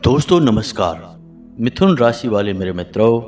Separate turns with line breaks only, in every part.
दोस्तों नमस्कार। मिथुन राशि वाले मेरे मित्रों,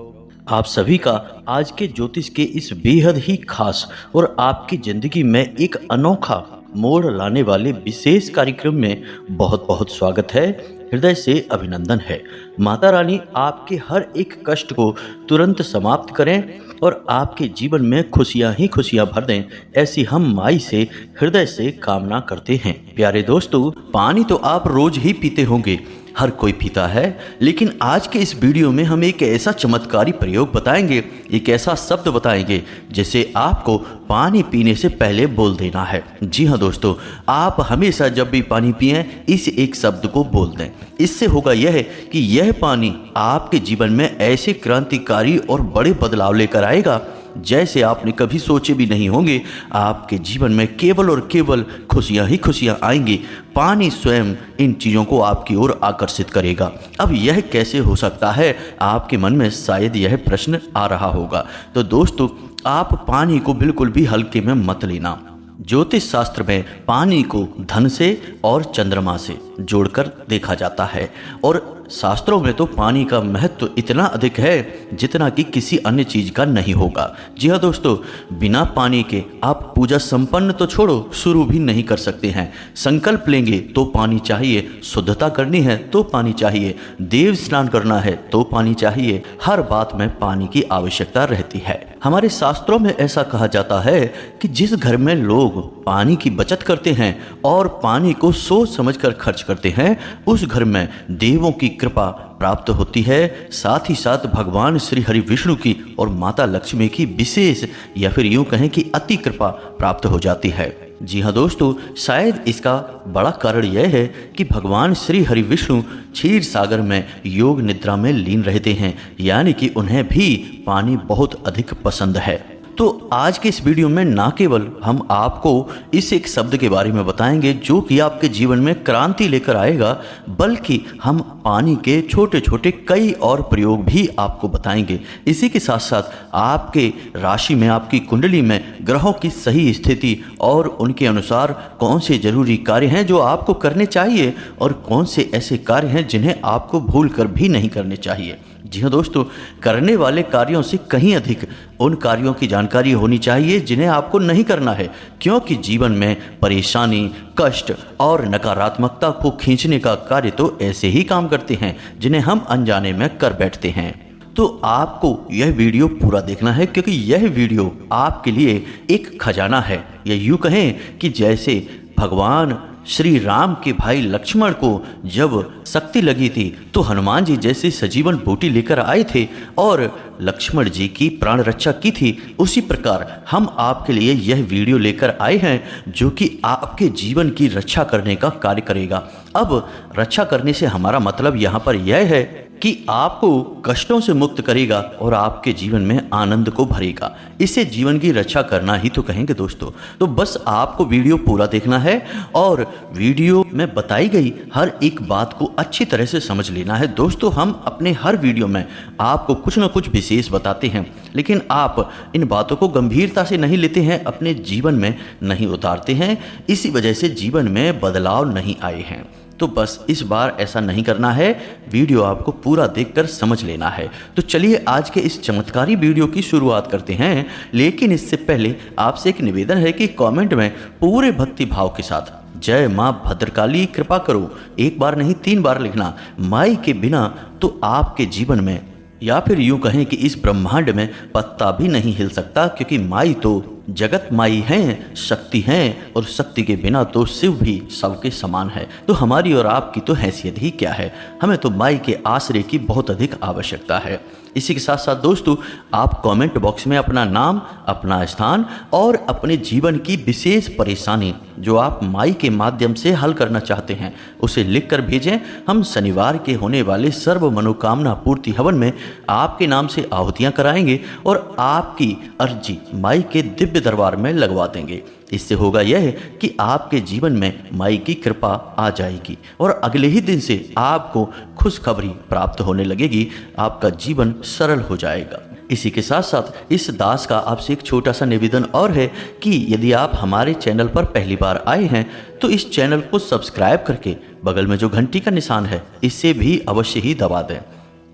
आप सभी का आज के ज्योतिष के इस बेहद ही खास और आपकी जिंदगी में एक अनोखा मोड़ लाने वाले विशेष कार्यक्रम में बहुत बहुत स्वागत है। हृदय से अभिनंदन है। माता रानी आपके हर एक कष्ट को तुरंत समाप्त करें और आपके जीवन में खुशियां ही खुशियां भर दें, ऐसी हम माई से हृदय से कामना करते हैं। प्यारे दोस्तों, पानी तो आप रोज ही पीते होंगे, हर कोई पीता है, लेकिन आज के इस वीडियो में हम एक ऐसा चमत्कारी प्रयोग बताएंगे, एक ऐसा शब्द बताएंगे जिसे आपको पानी पीने से पहले बोल देना है। जी हाँ दोस्तों, आप हमेशा जब भी पानी पिएं इस एक शब्द को बोल दें। इससे होगा यह कि यह पानी आपके जीवन में ऐसे क्रांतिकारी और बड़े बदलाव लेकर आएगा जैसे आपने कभी सोचे भी नहीं होंगे। आपके जीवन में केवल और केवल खुशियां ही खुशियां आएंगी। पानी स्वयं इन चीज़ों को आपकी ओर आकर्षित करेगा। अब यह कैसे हो सकता है, आपके मन में शायद यह प्रश्न आ रहा होगा। तो दोस्तों, आप पानी को बिल्कुल भी हल्के में मत लेना। ज्योतिष शास्त्र में पानी को धन से और चंद्रमा से जोड़कर देखा जाता है और शास्त्रों में तो पानी का महत्व इतना अधिक है जितना कि किसी अन्य चीज का नहीं होगा। जी हाँ दोस्तों, बिना पानी के आप पूजा संपन्न तो छोड़ो, शुरू भी नहीं कर सकते हैं। संकल्प लेंगे तो पानी चाहिए, शुद्धता करनी है तो पानी चाहिए, देव स्नान करना है तो पानी चाहिए। हर बात में पानी की आवश्यकता रहती है। हमारे शास्त्रों में ऐसा कहा जाता है कि जिस घर में लोग पानी की बचत करते हैं और पानी को सोच समझकर खर्च करते हैं, उस घर में देवों की कृपा प्राप्त होती है। साथ ही साथ भगवान श्री हरि विष्णु की और माता लक्ष्मी की विशेष या फिर यूं कहें कि अति कृपा प्राप्त हो जाती है। जी हाँ दोस्तों, शायद इसका बड़ा कारण यह है कि भगवान श्री हरि विष्णु क्षीर सागर में योग निद्रा में लीन रहते हैं, यानी कि उन्हें भी पानी बहुत अधिक पसंद है। तो आज के इस वीडियो में ना केवल हम आपको इस एक शब्द के बारे में बताएंगे जो कि आपके जीवन में क्रांति लेकर आएगा, बल्कि हम पानी के छोटे छोटे कई और प्रयोग भी आपको बताएंगे। इसी के साथ साथ आपके राशि में, आपकी कुंडली में ग्रहों की सही स्थिति और उनके अनुसार कौन से जरूरी कार्य हैं जो आपको करने चाहिए और कौन से ऐसे कार्य हैं जिन्हें आपको भूल कर भी नहीं करने चाहिए। जी हाँ दोस्तों, करने वाले कार्यों से कहीं अधिक उन कार्यों की जानकारी होनी चाहिए जिन्हें आपको नहीं करना है, क्योंकि जीवन में परेशानी, कष्ट और नकारात्मकता को खींचने का कार्य तो ऐसे ही काम करते हैं जिन्हें हम अनजाने में कर बैठते हैं। तो आपको यह वीडियो पूरा देखना है, क्योंकि यह वीडियो आपके लिए एक खजाना है। या यूँ कहें कि जैसे भगवान श्री राम के भाई लक्ष्मण को जब शक्ति लगी थी तो हनुमान जी जैसे सजीवन बूटी लेकर आए थे और लक्ष्मण जी की प्राण रक्षा की थी, उसी प्रकार हम आपके लिए यह वीडियो लेकर आए हैं जो कि आपके जीवन की रक्षा करने का कार्य करेगा। अब रक्षा करने से हमारा मतलब यहाँ पर यह है कि आपको कष्टों से मुक्त करेगा और आपके जीवन में आनंद को भरेगा। इसे जीवन की रक्षा करना ही तो कहेंगे दोस्तों। तो बस आपको वीडियो पूरा देखना है और वीडियो में बताई गई हर एक बात को अच्छी तरह से समझ लेना है। दोस्तों, हम अपने हर वीडियो में आपको कुछ न कुछ विशेष बताते हैं, लेकिन आप इन बातों को गंभीरता से नहीं लेते हैं, अपने जीवन में नहीं उतारते हैं। इसी वजह से जीवन में बदलाव नहीं आए हैं। तो बस इस बार ऐसा नहीं करना है, वीडियो आपको पूरा देखकर समझ लेना है। तो चलिए आज के इस चमत्कारी वीडियो की शुरुआत करते हैं, लेकिन इससे पहले आपसे एक निवेदन है कि कमेंट में पूरे भक्ति भाव के साथ जय माँ भद्रकाली कृपा करो एक बार नहीं 3 बार लिखना। माई के बिना तो आपके जीवन में या फिर यूं कहें कि इस ब्रह्मांड में पत्ता भी नहीं हिल सकता, क्योंकि माई तो जगत माई हैं, शक्ति हैं, और शक्ति के बिना तो शिव भी सबके समान है। तो हमारी और आपकी तो हैसियत ही क्या है, हमें तो माई के आश्रय की बहुत अधिक आवश्यकता है। इसी के साथ साथ दोस्तों, आप कमेंट बॉक्स में अपना नाम, अपना स्थान और अपने जीवन की विशेष परेशानी जो आप माई के माध्यम से हल करना चाहते हैं उसे लिख कर भेजें। हम शनिवार के होने वाले सर्व मनोकामना पूर्ति हवन में आपके नाम से आहुतियाँ कराएंगे और आपकी अर्जी माई के दिव्य दरबार में लगवा देंगे। इससे होगा यह कि आपके जीवन में माई की कृपा आ जाएगी और अगले ही दिन से आपको खुशखबरी प्राप्त होने लगेगी, आपका जीवन सरल हो जाएगा। इसी के साथ साथ इस दास का आपसे एक छोटा सा निवेदन और है कि यदि आप हमारे चैनल पर पहली बार आए हैं तो इस चैनल को सब्सक्राइब करके बगल में जो घंटी का निशान है इसे भी अवश्य ही दबा दें।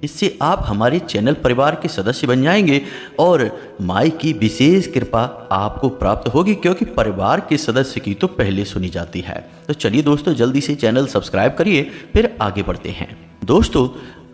इससे आप हमारे चैनल परिवार के सदस्य बन जाएंगे और माई की विशेष कृपा आपको प्राप्त होगी, क्योंकि परिवार के सदस्य की तो पहले सुनी जाती है। तो चलिए दोस्तों, जल्दी से चैनल सब्सक्राइब करिए, फिर आगे बढ़ते हैं। दोस्तों,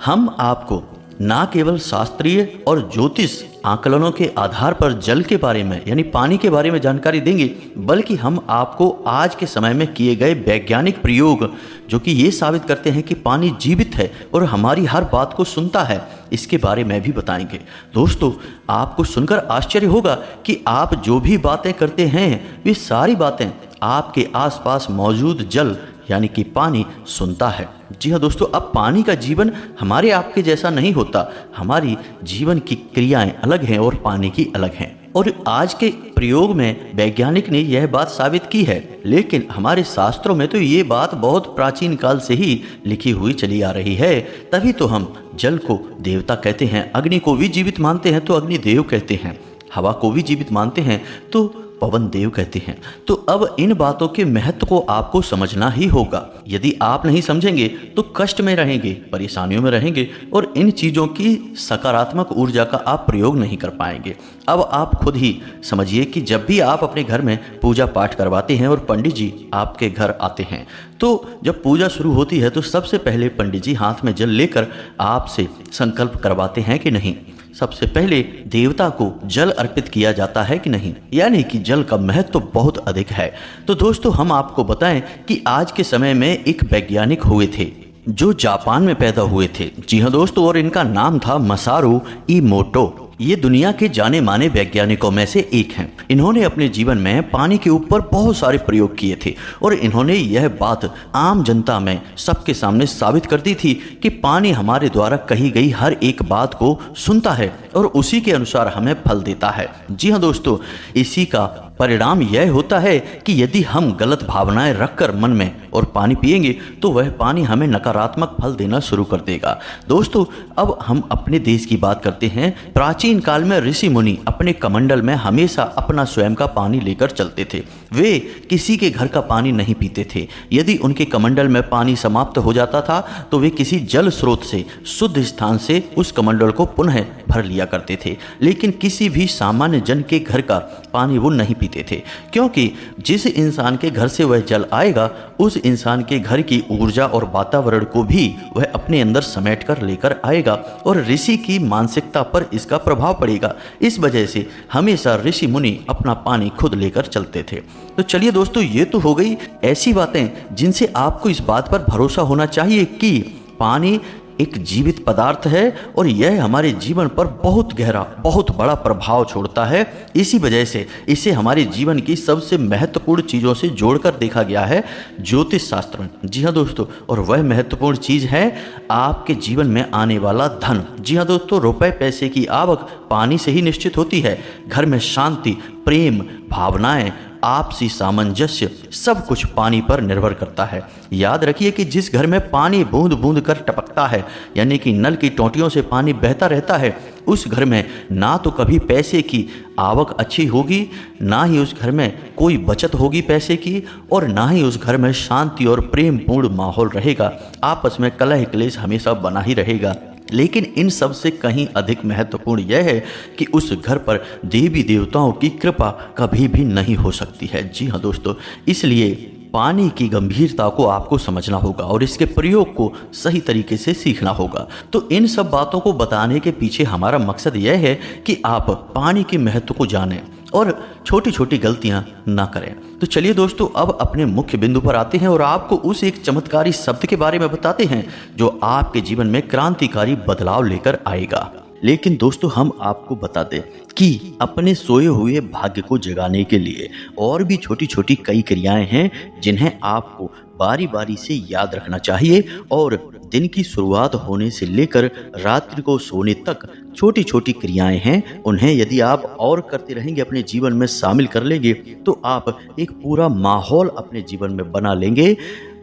हम आपको ना केवल शास्त्रीय और ज्योतिष आकलनों के आधार पर जल के बारे में यानी पानी के बारे में जानकारी देंगे, बल्कि हम आपको आज के समय में किए गए वैज्ञानिक प्रयोग जो कि ये साबित करते हैं कि पानी जीवित है और हमारी हर बात को सुनता है, इसके बारे में भी बताएंगे। दोस्तों, आपको सुनकर आश्चर्य होगा कि आप जो भी बातें करते हैं वे सारी बातें आपके आसपास मौजूद जल यानी कि पानी सुनता है। जी हाँ दोस्तों, अब पानी का जीवन हमारे आपके जैसा नहीं होता। हमारी जीवन की क्रियाएं अलग हैं और पानी की अलग हैं। और आज के प्रयोग में वैज्ञानिक ने यह बात साबित की है, लेकिन हमारे शास्त्रों में तो ये बात बहुत प्राचीन काल से ही लिखी हुई चली आ रही है। तभी तो हम जल को देवता कहते हैं, अग्नि को भी जीवित मानते हैं तो अग्निदेव कहते हैं, हवा को भी जीवित मानते हैं तो पवन देव कहते हैं। तो अब इन बातों के महत्व को आपको समझना ही होगा। यदि आप नहीं समझेंगे तो कष्ट में रहेंगे, परेशानियों में रहेंगे और इन चीज़ों की सकारात्मक ऊर्जा का आप प्रयोग नहीं कर पाएंगे। अब आप खुद ही समझिए कि जब भी आप अपने घर में पूजा पाठ करवाते हैं और पंडित जी आपके घर आते हैं, तो जब पूजा शुरू होती है तो सबसे पहले पंडित जी हाथ में जल लेकर आपसे संकल्प करवाते हैं कि नहीं। सबसे पहले देवता को जल अर्पित किया जाता है कि नहीं, यानी कि जल का महत्व तो बहुत अधिक है। तो दोस्तों, हम आपको बताएं कि आज के समय में एक वैज्ञानिक हुए थे जो जापान में पैदा हुए थे। जी हाँ दोस्तों, और इनका नाम था मसारू इमोटो। ये दुनिया के जाने माने वैज्ञानिकों में से एक हैं। इन्होंने अपने जीवन में पानी के ऊपर बहुत सारे प्रयोग किए थे और इन्होंने यह बात आम जनता में सबके सामने साबित कर दी थी कि पानी हमारे द्वारा कही गई हर एक बात को सुनता है और उसी के अनुसार हमें फल देता है। जी हाँ दोस्तों, इसी का परिणाम यह होता है कि यदि हम गलत भावनाएं रखकर मन में और पानी पिएंगे तो वह पानी हमें नकारात्मक फल देना शुरू कर देगा। दोस्तों, अब हम अपने देश की बात करते हैं। प्राचीन काल में ऋषि मुनि अपने कमंडल में हमेशा अपना स्वयं का पानी लेकर चलते थे। वे किसी के घर का पानी नहीं पीते थे। यदि उनके कमंडल में पानी समाप्त हो जाता था तो वे किसी जल स्रोत से शुद्ध स्थान से उस कमंडल को पुनः भर लिया करते थे, लेकिन किसी भी सामान्य जन के घर का पानी वो नहीं पीते थे, क्योंकि जिस इंसान के घर से वह जल आएगा उस इंसान के घर की ऊर्जा और वातावरण को भी वह अपने अंदर समेट कर लेकर आएगा और ऋषि की मानसिकता पर इसका प्रभाव पड़ेगा। इस वजह से हमेशा ऋषि मुनि अपना पानी खुद लेकर चलते थे। तो चलिए दोस्तों, ये तो हो गई ऐसी बातें जिनसे आपको इस बात पर भरोसा होना चाहिए कि पानी एक जीवित पदार्थ है और यह हमारे जीवन पर बहुत गहरा, बहुत बड़ा प्रभाव छोड़ता है। इसी वजह से इसे हमारे जीवन की सबसे महत्वपूर्ण चीज़ों से जोड़कर देखा गया है ज्योतिष शास्त्र में। जी हाँ दोस्तों, और वह महत्वपूर्ण चीज़ है आपके जीवन में आने वाला धन। जी हाँ दोस्तों, रुपए पैसे की आवक पानी से ही निश्चित होती है। घर में शांति, प्रेम, भावनाएं, आपसी सामंजस्य सब कुछ पानी पर निर्भर करता है। याद रखिए कि जिस घर में पानी बूंद बूंद कर टपकता है, यानी कि नल की टोंटियों से पानी बहता रहता है, उस घर में ना तो कभी पैसे की आवक अच्छी होगी, ना ही उस घर में कोई बचत होगी पैसे की, और ना ही उस घर में शांति और प्रेमपूर्ण माहौल रहेगा। आपस में कलह क्लेश हमेशा बना ही रहेगा। लेकिन इन सब से कहीं अधिक महत्वपूर्ण यह है कि उस घर पर देवी देवताओं की कृपा कभी भी नहीं हो सकती है। जी हाँ दोस्तों, इसलिए पानी की गंभीरता को आपको समझना होगा और इसके प्रयोग को सही तरीके से सीखना होगा। तो इन सब बातों को बताने के पीछे हमारा मकसद यह है कि आप पानी के महत्व को जानें और छोटी छोटी गलतियां ना करें। तो चलिए दोस्तों, अब अपने मुख्य बिंदु पर आते हैं और आपको उस एक चमत्कारी शब्द के बारे में बताते हैं जो आपके जीवन में क्रांतिकारी बदलाव लेकर आएगा। लेकिन दोस्तों, हम आपको बता दें कि अपने सोए हुए भाग्य को जगाने के लिए और भी छोटी छोटी कई क्रियाएं हैं जिन्हें आपको बारी बारी से याद रखना चाहिए और दिन की शुरुआत होने से लेकर रात्रि को सोने तक छोटी छोटी क्रियाएं हैं। उन्हें यदि आप और करते रहेंगे, अपने जीवन में शामिल कर लेंगे, तो आप एक पूरा माहौल अपने जीवन में बना लेंगे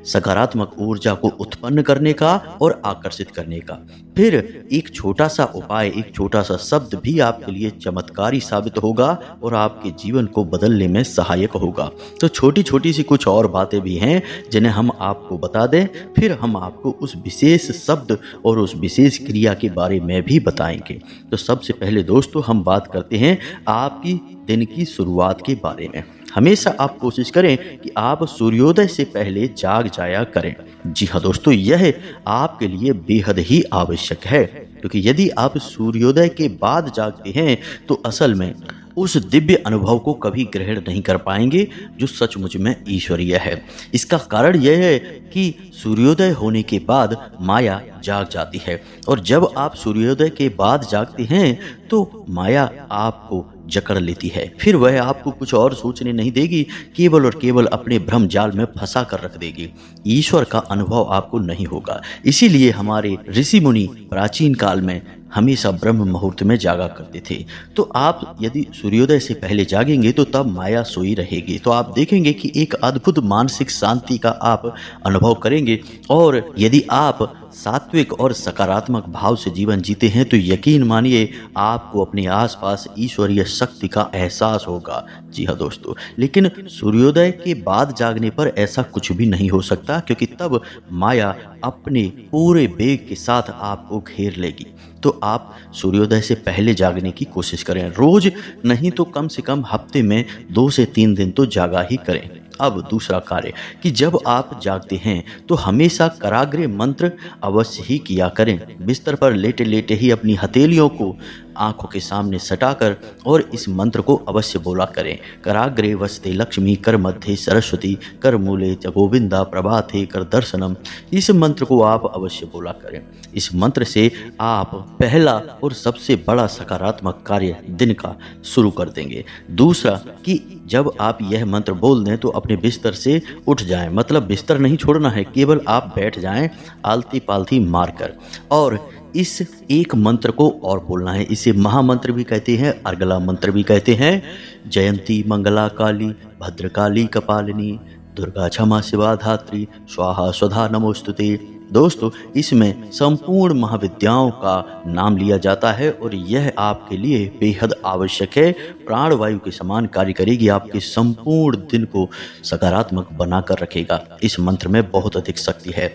सकारात्मक ऊर्जा को उत्पन्न करने का और आकर्षित करने का। फिर एक छोटा सा उपाय, एक छोटा सा शब्द भी आपके लिए चमत्कारी साबित होगा और आपके जीवन को बदलने में सहायक होगा। तो छोटी छोटी सी कुछ और बातें भी हैं जिन्हें हम आपको बता दें, फिर हम आपको उस विशेष शब्द और उस विशेष क्रिया के बारे में भी बताएंगे। तो सबसे पहले दोस्तों हम बात करते हैं आपकी दिन की शुरुआत के बारे में। हमेशा आप कोशिश करें कि आप सूर्योदय से पहले जाग जाया करें। जी हाँ दोस्तों, यह आपके लिए बेहद ही आवश्यक है, क्योंकि यदि आप सूर्योदय के बाद जागते हैं तो असल में उस दिव्य अनुभव को कभी ग्रहण नहीं कर पाएंगे जो सचमुच में ईश्वरीय है। इसका कारण यह है कि सूर्योदय होने के बाद माया जाग जाती है, और जब आप सूर्योदय के बाद जागते हैं तो माया आपको जकड़ लेती है। फिर वह आपको कुछ और सोचने नहीं देगी, केवल और केवल अपने भ्रम जाल में फंसा कर रख देगी। ईश्वर का अनुभव आपको नहीं होगा। इसीलिए हमारे ऋषि मुनि प्राचीन काल में हमेशा ब्रह्म मुहूर्त में जागा करते थे। तो आप यदि सूर्योदय से पहले जागेंगे तो तब माया सोई रहेगी। तो आप देखेंगे कि एक अद्भुत मानसिक शांति का आप अनुभव करेंगे, और यदि आप सात्विक और सकारात्मक भाव से जीवन जीते हैं तो यकीन मानिए आपको अपने आसपास ईश्वरीय शक्ति का एहसास होगा। जी हाँ दोस्तों, लेकिन सूर्योदय के बाद जागने पर ऐसा कुछ भी नहीं हो सकता, क्योंकि तब माया अपने पूरे वेग के साथ आपको घेर लेगी। तो आप सूर्योदय से पहले जागने की कोशिश करें, रोज नहीं तो कम से कम हफ्ते में 2 से 3 दिन तो जागा ही करें। अब दूसरा कार्य कि जब आप जागते हैं तो हमेशा कराग्रे मंत्र अवश्य ही किया करें। बिस्तर पर लेटे लेटे ही अपनी हथेलियों को आंखों के सामने सटाकर और इस मंत्र को अवश्य बोला करें। कराग्रे वसते लक्ष्मी, कर मध्य सरस्वती, कर मूले च गोविंदा, प्रभाते कर दर्शनम। इस मंत्र को आप अवश्य बोला करें। इस मंत्र से आप पहला और सबसे बड़ा सकारात्मक कार्य दिन का शुरू कर देंगे। दूसरा कि जब आप यह मंत्र बोल दें तो अपने बिस्तर से उठ जाएं, मतलब बिस्तर नहीं छोड़ना है, केवल आप बैठ जाएं आलती पालती मारकर, और इस एक मंत्र को और बोलना है। इसे महामंत्र भी कहते हैं, अर्गला मंत्र भी कहते हैं। जयंती मंगला काली भद्रकाली कपालिनी, दुर्गा क्षमा शिवा धात्री, स्वाहा स्वधा नमोस्तुते। दोस्तों, इसमें संपूर्ण महाविद्याओं का नाम लिया जाता है और यह आपके लिए बेहद आवश्यक है। प्राणवायु के समान कार्य करेगी, आपके संपूर्ण दिन को सकारात्मक बनाकर रखेगा। इस मंत्र में बहुत अधिक शक्ति है।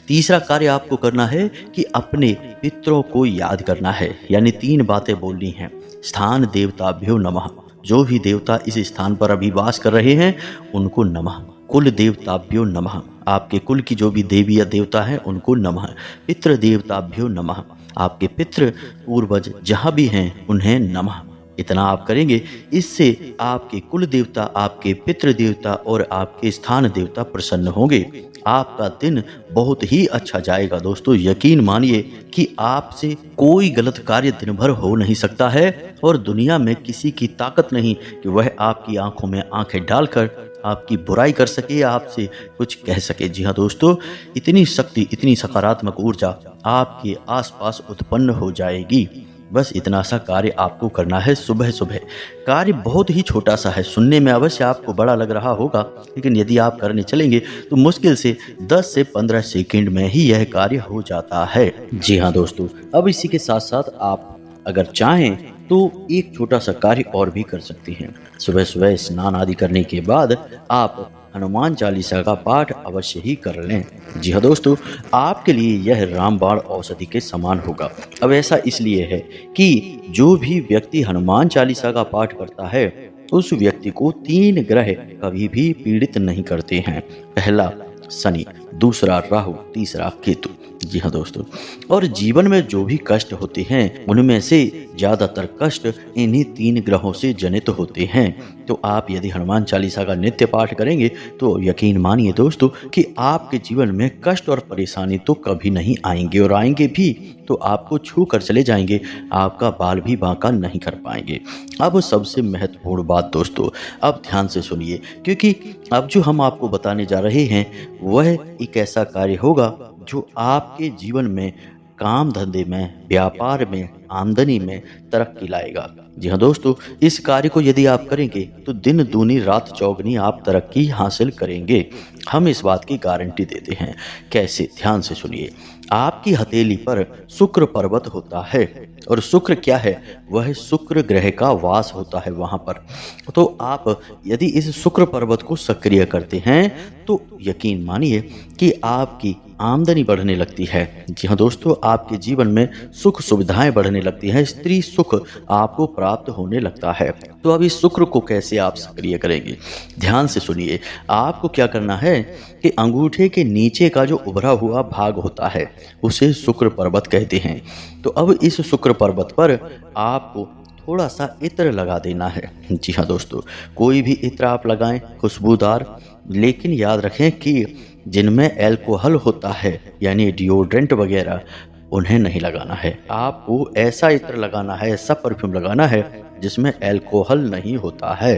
तीसरा कार्य आपको करना है कि अपने पितरों को याद करना है, यानी 3 बातें बोलनी हैं। स्थान देवताभ्यो नमः, जो भी देवता इस स्थान पर अभी वास कर रहे हैं उनको नमः। कुल देवताभ्यो नमः, आपके कुल की जो भी देवी या देवता है उनको नमः। पितृ देवताभ्यो नमः, आपके पितृ पूर्वज जहाँ भी हैं उन्हें नमः। इतना आप करेंगे, इससे आपके कुल देवता, आपके पितृ देवता और आपके स्थान देवता प्रसन्न होंगे। आपका दिन बहुत ही अच्छा जाएगा दोस्तों। यकीन मानिए कि आपसे कोई गलत कार्य दिन भर हो नहीं सकता है, और दुनिया में किसी की ताकत नहीं कि वह आपकी आंखों में आंखें डालकर आपकी बुराई कर सके या आपसे कुछ कह सके। जी हाँ दोस्तों, इतनी शक्ति, इतनी सकारात्मक ऊर्जा आपके आसपास उत्पन्न हो जाएगी। बस इतना सा कार्य आपको करना है सुबह सुबह। कार्य बहुत ही छोटा सा है, सुनने में अवश्य आपको बड़ा लग रहा होगा, लेकिन यदि आप करने चलेंगे तो मुश्किल से 10 से 15 सेकंड में ही यह कार्य हो जाता है। जी हाँ दोस्तों, अब इसी के साथ साथ आप अगर चाहें तो एक छोटा सा कार्य और भी कर सकते हैं। सुबह सुबह स्नान आदि करने के बाद आप हनुमान चालीसा का पाठ अवश्य ही कर लें। जी हाँ दोस्तों, आपके लिए यह रामबाण औषधि के समान होगा। अब ऐसा इसलिए है कि जो भी व्यक्ति हनुमान चालीसा का पाठ करता है उस व्यक्ति को 3 ग्रह कभी भी पीड़ित नहीं करते हैं। पहला शनि, दूसरा राहु, तीसरा केतु। जी हाँ दोस्तों, और जीवन में जो भी कष्ट होते हैं उनमें से ज़्यादातर कष्ट इन्हीं 3 ग्रहों से जनित होते हैं। तो आप यदि हनुमान चालीसा का नित्य पाठ करेंगे तो यकीन मानिए दोस्तों कि आपके जीवन में कष्ट और परेशानी तो कभी नहीं आएंगे, और आएंगे भी तो आपको छू कर चले जाएंगे, आपका बाल भी बांका नहीं कर पाएंगे। अब सबसे महत्वपूर्ण बात दोस्तों, अब ध्यान से सुनिए, क्योंकि अब जो हम आपको बताने जा रहे हैं वह एक ऐसा कार्य होगा जो आपके जीवन में काम धंधे में, व्यापार में, आमदनी में तरक्की लाएगा। जी हाँ दोस्तों, इस कार्य को यदि आप करेंगे तो दिन दूनी रात चौगनी आप तरक्की हासिल करेंगे। हम इस बात की गारंटी देते हैं। कैसे? ध्यान से सुनिए। आपकी हथेली पर शुक्र पर्वत होता है, और शुक्र क्या है? वह शुक्र ग्रह का वास होता है वहां पर। तो आप यदि इस शुक्र पर्वत को सक्रिय करते हैं तो यकीन मानिए कि आपकी आमदनी बढ़ने लगती है। जी हाँ दोस्तों, आपके जीवन में सुख सुविधाएं बढ़ने लगती हैं, स्त्री सुख आपको प्राप्त होने लगता है। तो अब इस शुक्र को कैसे आप सक्रिय करेंगे? ध्यान से सुनिए। आपको क्या करना है कि अंगूठे के नीचे का जो उभरा हुआ भाग होता है उसे शुक्र पर्वत कहते हैं। तो अब इस शुक्र पर्वत पर आपको थोड़ा सा इत्र लगा देना है। जी हाँ दोस्तों, कोई भी इत्र आप लगाएं खुशबूदार, लेकिन याद रखें कि जिनमें अल्कोहल होता है यानी डिओड्रेंट वगैरह, उन्हें नहीं लगाना है। आपको ऐसा इत्र लगाना है, ऐसा परफ्यूम लगाना है जिसमें अल्कोहल नहीं होता है,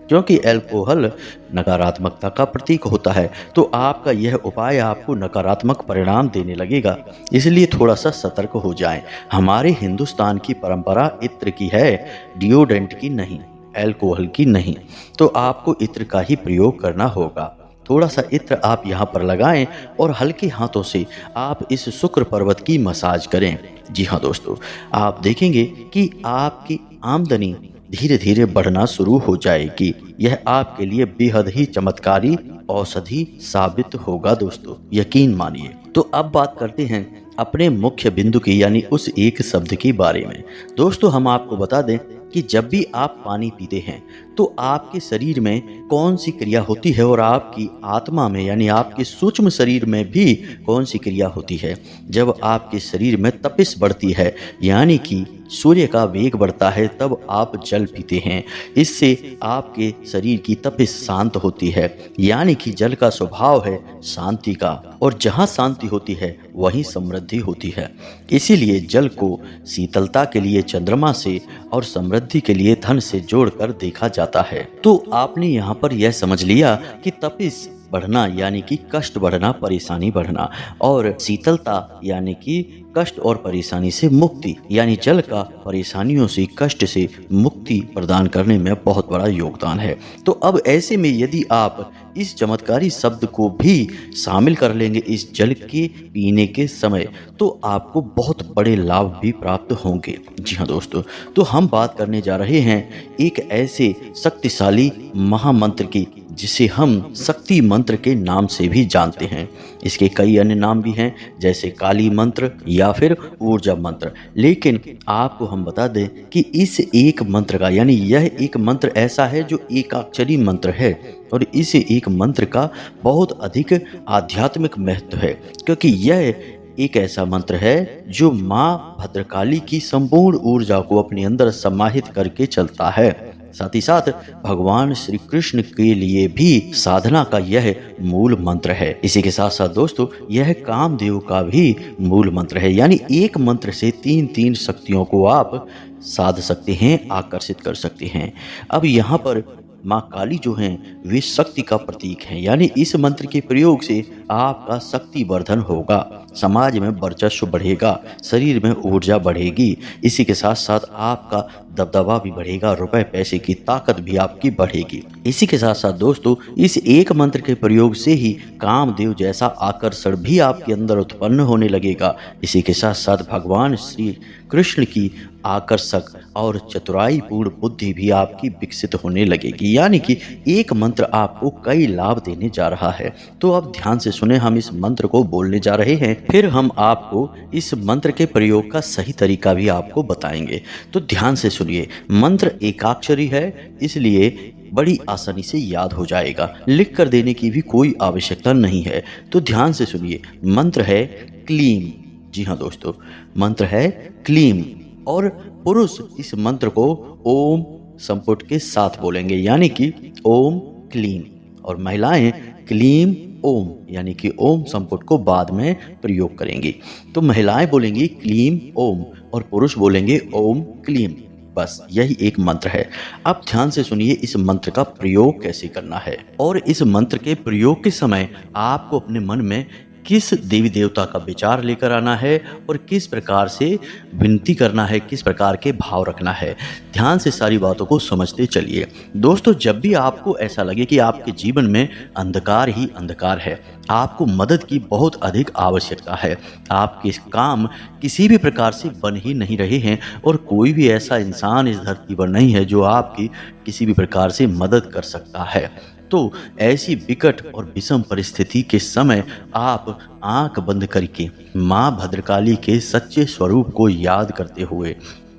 क्योंकि अल्कोहल नकारात्मकता का प्रतीक होता है। तो आपका यह उपाय आपको नकारात्मक परिणाम देने लगेगा, इसलिए थोड़ा सा सतर्क हो जाएं। हमारे हिंदुस्तान की परंपरा इत्र की है, डिओड्रेंट की नहीं, अल्कोहल की नहीं। तो आपको इत्र का ही प्रयोग करना होगा। थोड़ा सा इत्र आप यहाँ पर लगाएं और हल्के हाथों से आप इस शुक्र पर्वत की मसाज करें। जी हाँ दोस्तों, आप देखेंगे कि आपकी आमदनी धीरे धीरे बढ़ना शुरू हो जाएगी। यह आपके लिए बेहद ही चमत्कारी औषधि साबित होगा दोस्तों, यकीन मानिए। तो अब बात करते हैं अपने मुख्य बिंदु की, यानी उस एक शब्द के बारे में। दोस्तों, हम आपको बता दें कि जब भी आप पानी पीते हैं तो आपके शरीर में कौन सी क्रिया होती है, और आपकी आत्मा में यानी आपके सूक्ष्म शरीर में भी कौन सी क्रिया होती है। जब आपके शरीर में तपिश बढ़ती है यानी कि सूर्य का वेग बढ़ता है, तब आप जल पीते हैं। इससे आपके शरीर की तपिश शांत होती है, यानी कि जल का स्वभाव है शांति का, और जहाँ शांति होती है वहीं समृद्धि होती है। इसीलिए जल को शीतलता के लिए चंद्रमा से और समृद्धि के लिए धन से जोड़कर देखा जाता है। तो आपने यहाँ पर यह समझ लिया कि तपिश बढ़ना यानी कि कष्ट बढ़ना, परेशानी बढ़ना, और शीतलता यानी कि कष्ट और परेशानी से मुक्ति, यानी जल का परेशानियों से, कष्ट से मुक्ति प्रदान करने में बहुत बड़ा योगदान है। तो अब ऐसे में यदि आप इस चमत्कारी शब्द को भी शामिल कर लेंगे इस जल के पीने के समय, तो आपको बहुत बड़े लाभ भी प्राप्त होंगे। जी हाँ दोस्तों, तो हम बात करने जा रहे हैं एक ऐसे शक्तिशाली महामंत्र की जिसे हम शक्ति मंत्र के नाम से भी जानते हैं। इसके कई अन्य नाम भी हैं, जैसे काली मंत्र या फिर ऊर्जा मंत्र। लेकिन आपको हम बता दें कि इस एक मंत्र का, यानी यह एक मंत्र ऐसा है जो एकाक्षरी मंत्र है, और इस एक मंत्र का बहुत अधिक आध्यात्मिक महत्व है, क्योंकि यह एक ऐसा मंत्र है जो माँ भद्रकाली की संपूर्ण ऊर्जा को अपने अंदर समाहित करके चलता है। साथ ही साथ भगवान श्री कृष्ण के लिए भी साधना का यह मूल मंत्र है। इसी के साथ साथ दोस्तों, यह कामदेव का भी मूल मंत्र है, यानी एक मंत्र से तीन तीन शक्तियों को आप साध सकते हैं, आकर्षित कर सकते हैं। अब यहाँ पर माँ काली जो हैं वे शक्ति का प्रतीक हैं, यानी इस मंत्र के प्रयोग से आपका शक्ति वर्धन होगा, समाज में वर्चस्व बढ़ेगा, शरीर में ऊर्जा बढ़ेगी। इसी के साथ साथ आपका दबदबा भी बढ़ेगा, रुपए पैसे की ताकत भी आपकी बढ़ेगी। इसी के साथ साथ दोस्तों, इस एक मंत्र के प्रयोग से ही कामदेव जैसा आकर्षण भी आपके अंदर उत्पन्न होने लगेगा। इसी के साथ साथ भगवान श्री कृष्ण की आकर्षक और चतुराई पूर्ण बुद्धि भी आपकी विकसित होने लगेगी, यानी कि एक मंत्र आपको कई लाभ देने जा रहा है। तो अब ध्यान से सुने, हम इस मंत्र को बोलने जा रहे हैं, फिर हम आपको इस मंत्र के प्रयोग का सही तरीका भी आपको बताएंगे। तो ध्यान से सुनिए। मंत्र एकाक्षरी है, इसलिए बड़ी आसानी से याद हो जाएगा, लिख कर देने की भी कोई आवश्यकता नहीं है। तो ध्यान से सुनिए। मंत्र है क्लीम। जी हाँ दोस्तों, मंत्र है क्लीम, और पुरुष इस मंत्र को ओम संपुट के साथ बोलेंगे, यानी कि ओम क्लीम, और महिलाएं क्लीम ओम यानी कि ओम संपुट को बाद में प्रयोग करेंगी। तो महिलाएं बोलेंगी क्लीम ओम और पुरुष बोलेंगे ओम क्लीम। बस यही एक मंत्र है। अब ध्यान से सुनिए इस मंत्र का प्रयोग कैसे करना है। और इस मंत्र के प्रयोग के समय आपको अपने मन में किस देवी देवता का विचार लेकर आना है और किस प्रकार से विनती करना है, किस प्रकार के भाव रखना है। ध्यान से सारी बातों को समझते चलिए। दोस्तों, जब भी आपको ऐसा लगे कि आपके जीवन में अंधकार ही अंधकार है, आपको मदद की बहुत अधिक आवश्यकता है, आपके काम किसी भी प्रकार से बन ही नहीं रहे हैं और कोई भी ऐसा इंसान इस धरती पर नहीं है जो आपकी किसी भी प्रकार से मदद कर सकता है, तो ऐसी विकट और विषम परिस्थिति के समय आप आंख बंद करके माँ भद्रकाली के सच्चे स्वरूप को याद करते हुए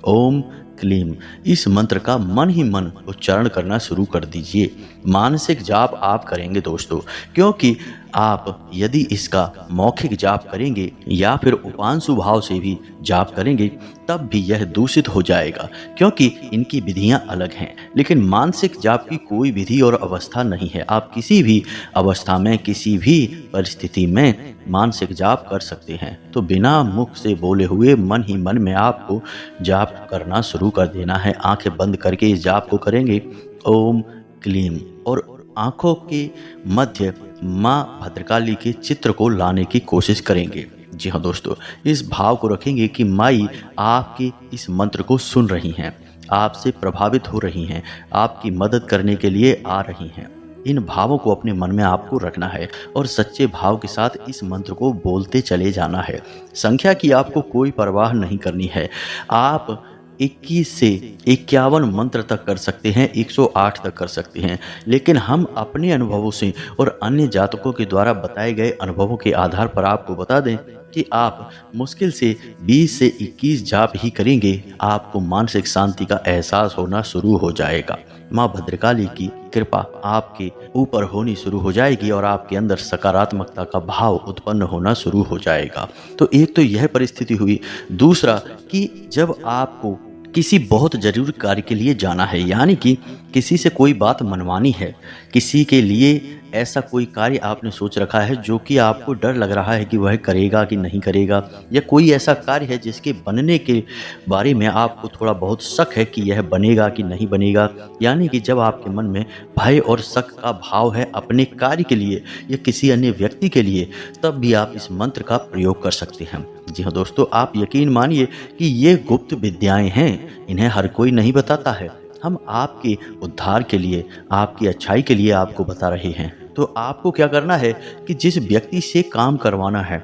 ओम क्लीम इस मंत्र का मन ही मन उच्चारण करना शुरू कर दीजिए। मानसिक जाप आप करेंगे दोस्तों, क्योंकि आप यदि इसका मौखिक जाप करेंगे या फिर उपांशु भाव से भी जाप करेंगे तब भी यह दूषित हो जाएगा, क्योंकि इनकी विधियां अलग हैं। लेकिन मानसिक जाप की कोई विधि और अवस्था नहीं है। आप किसी भी अवस्था में, किसी भी परिस्थिति में मानसिक जाप कर सकते हैं। तो बिना मुख से बोले हुए मन ही मन में आपको जाप करना शुरू कर देना है। आंखें बंद करके इस जाप को करेंगे ओम क्लीम और आंखों के मध्य माँ भद्रकाली के चित्र को लाने की कोशिश करेंगे। जी हाँ दोस्तों, इस भाव को रखेंगे कि माई आपके इस मंत्र को सुन रही हैं, आपसे प्रभावित हो रही हैं, आपकी मदद करने के लिए आ रही हैं। इन भावों को अपने मन में आपको रखना है और सच्चे भाव के साथ इस मंत्र को बोलते चले जाना है। संख्या की आपको कोई परवाह नहीं करनी है। आप 21 से 51 मंत्र तक कर सकते हैं, 108 तक कर सकते हैं, लेकिन हम अपने अनुभवों से और अन्य जातकों के द्वारा बताए गए अनुभवों के आधार पर आपको बता दें कि आप मुश्किल से 20 से 21 जाप ही करेंगे, आपको मानसिक शांति का एहसास होना शुरू हो जाएगा। माँ भद्रकाली की कृपा आपके ऊपर होनी शुरू हो जाएगी और आपके अंदर सकारात्मकता का भाव उत्पन्न होना शुरू हो जाएगा। तो एक तो यह परिस्थिति हुई। दूसरा कि जब आपको किसी बहुत जरूरी कार्य के लिए जाना है, यानी कि किसी से कोई बात मनवानी है, किसी के लिए ऐसा कोई कार्य आपने सोच रखा है जो कि आपको डर लग रहा है कि वह करेगा कि नहीं करेगा, या कोई ऐसा कार्य है जिसके बनने के बारे में आपको थोड़ा बहुत शक है कि यह बनेगा कि नहीं बनेगा, यानी कि जब आपके मन में भय और शक का भाव है अपने कार्य के लिए या किसी अन्य व्यक्ति के लिए, तब भी आप इस मंत्र का प्रयोग कर सकते हैं। जी हाँ दोस्तों, आप यकीन मानिए कि ये गुप्त विद्याएं हैं, इन्हें हर कोई नहीं बताता है। हम आपके उद्धार के लिए, आपकी अच्छाई के लिए आपको बता रहे हैं। तो आपको क्या करना है कि जिस व्यक्ति से काम करवाना है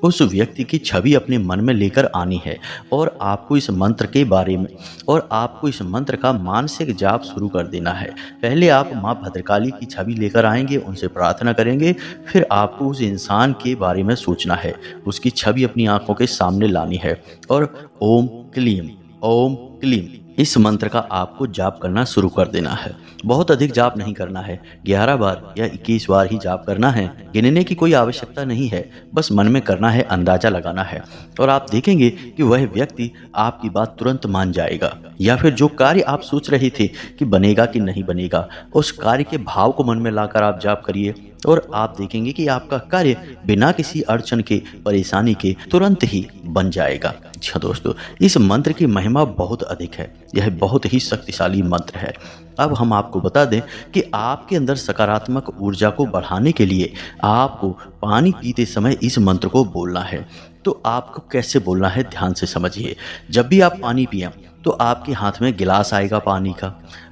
उस व्यक्ति की छवि अपने मन में लेकर आनी है और आपको इस मंत्र के बारे में और आपको इस मंत्र का मानसिक जाप शुरू कर देना है। पहले आप माँ भद्रकाली की छवि लेकर आएंगे, उनसे प्रार्थना करेंगे, फिर आपको उस इंसान के बारे में सोचना है, उसकी छवि अपनी आंखों के सामने लानी है और ओम क्लीम इस मंत्र का आपको जाप करना शुरू कर देना है। बहुत अधिक जाप नहीं करना है, 11 बार या 21 बार ही जाप करना है। गिनने की कोई आवश्यकता नहीं है, बस मन में करना है, अंदाजा लगाना है और आप देखेंगे कि वह व्यक्ति आपकी बात तुरंत मान जाएगा। या फिर जो कार्य आप सोच रहे थे कि बनेगा कि नहीं बनेगा, उस कार्य के भाव को मन में लाकर आप जाप करिए और आप देखेंगे कि आपका कार्य बिना किसी अड़चन के, परेशानी के तुरंत ही बन जाएगा। जी हाँ दोस्तों, इस मंत्र की महिमा बहुत अधिक है, यह बहुत ही शक्तिशाली मंत्र है। अब हम आपको बता दें कि आपके अंदर सकारात्मक ऊर्जा को बढ़ाने के लिए आपको पानी पीते समय इस मंत्र को बोलना है। तो आपको कैसे बोलना है, ध्यान से समझिए। जब भी आप पानी पिएं तो आपके हाथ में गिलास आएगा पानी का,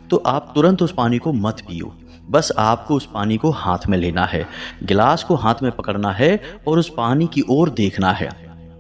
तो आप तुरंत उस पानी को मत पियो, बस आपको उस पानी को हाथ में लेना है, गिलास को हाथ में पकड़ना है और उस पानी की ओर देखना है।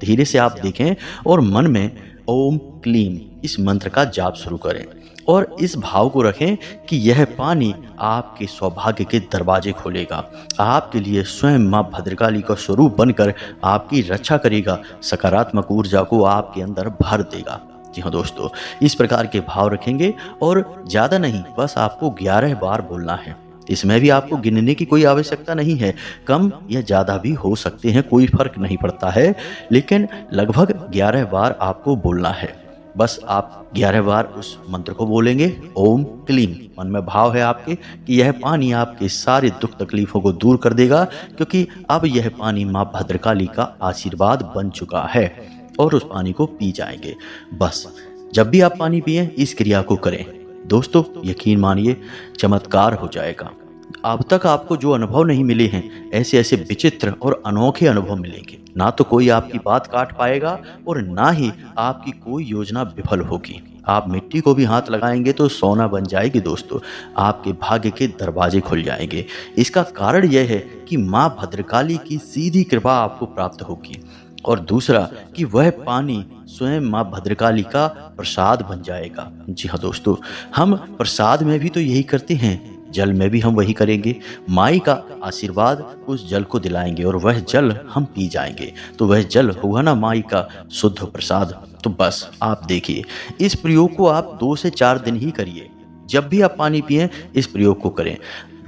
धीरे से आप देखें और मन में ओम क्लीम इस मंत्र का जाप शुरू करें और इस भाव को रखें कि यह पानी आपके सौभाग्य के दरवाजे खोलेगा, आपके लिए स्वयं माँ भद्रकाली का स्वरूप बनकर आपकी रक्षा करेगा, सकारात्मक ऊर्जा को आपके अंदर भर देगा। जी हाँ दोस्तों, इस प्रकार के भाव रखेंगे और ज़्यादा नहीं, बस आपको 11 बार बोलना है। इसमें भी आपको गिनने की कोई आवश्यकता नहीं है, कम या ज़्यादा भी हो सकते हैं, कोई फर्क नहीं पड़ता है, लेकिन लगभग 11 बार आपको बोलना है। बस आप 11 बार उस मंत्र को बोलेंगे ओम क्लीम। मन में भाव है आपके कि यह पानी आपके सारे दुख तकलीफों को दूर कर देगा, क्योंकि अब यह पानी माँ भद्रकाली का आशीर्वाद बन चुका है और उस पानी को पी जाएंगे। बस जब भी आप पानी पिएं इस क्रिया को करें दोस्तों, यकीन मानिए चमत्कार हो जाएगा। अब तक आपको जो अनुभव नहीं मिले हैं, ऐसे ऐसे विचित्र और अनोखे अनुभव मिलेंगे। ना तो कोई आपकी बात काट पाएगा और ना ही आपकी कोई योजना विफल होगी। आप मिट्टी को भी हाथ लगाएंगे तो सोना बन जाएगी दोस्तों। आपके भाग्य के दरवाजे खुल जाएंगे। इसका कारण यह है कि माँ भद्रकाली की सीधी कृपा आपको प्राप्त होगी, और दूसरा कि वह पानी स्वयं माँ भद्रकाली का प्रसाद बन जाएगा। जी हाँ दोस्तों, हम प्रसाद में भी तो यही करते हैं, जल में भी हम वही करेंगे। माई का आशीर्वाद उस जल को दिलाएंगे और वह जल हम पी जाएंगे, तो वह जल होगा ना माई का शुद्ध प्रसाद। तो बस आप देखिए, इस प्रयोग को आप 2 से 4 दिन ही करिए। जब भी आप पानी पिएं, इस प्रयोग को करें।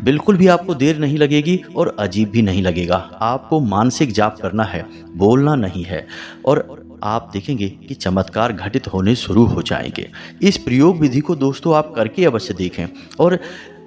बिल्कुल भी आपको देर नहीं लगेगी और अजीब भी नहीं लगेगा। आपको मानसिक जाप करना है, बोलना नहीं है, और आप देखेंगे कि चमत्कार घटित होने शुरू हो जाएंगे। इस प्रयोग विधि को दोस्तों आप करके अवश्य देखें और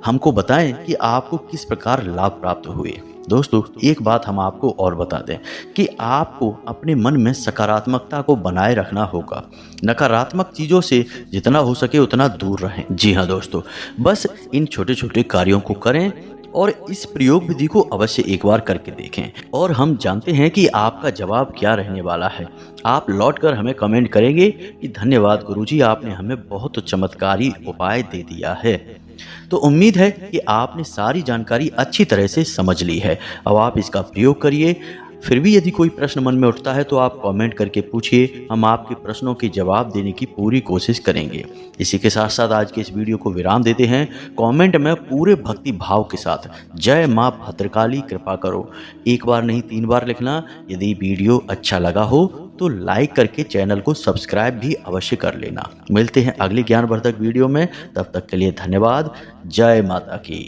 हमको बताएं कि आपको किस प्रकार लाभ प्राप्त हुए। दोस्तों, एक बात हम आपको और बता दें कि आपको अपने मन में सकारात्मकता को बनाए रखना होगा। नकारात्मक चीज़ों से जितना हो सके उतना दूर रहें। जी हाँ दोस्तों, बस इन छोटे छोटे कार्यों को करें और इस प्रयोग विधि को अवश्य एक बार करके देखें, और हम जानते हैं कि आपका जवाब क्या रहने वाला है। आप लौटकर हमें कमेंट करेंगे कि धन्यवाद गुरुजी, आपने हमें बहुत चमत्कारी उपाय दे दिया है। तो उम्मीद है कि आपने सारी जानकारी अच्छी तरह से समझ ली है। अब आप इसका प्रयोग करिए। फिर भी यदि कोई प्रश्न मन में उठता है तो आप कमेंट करके पूछिए, हम आपके प्रश्नों के जवाब देने की पूरी कोशिश करेंगे। इसी के साथ साथ आज के इस वीडियो को विराम देते हैं। कमेंट में पूरे भक्ति भाव के साथ जय माँ भद्रकाली कृपा करो, एक बार नहीं 3 बार लिखना। यदि वीडियो अच्छा लगा हो तो लाइक करके चैनल को सब्सक्राइब भी अवश्य कर लेना। मिलते हैं अगली ज्ञानवर्धक वीडियो में, तब तक के लिए धन्यवाद। जय माता की।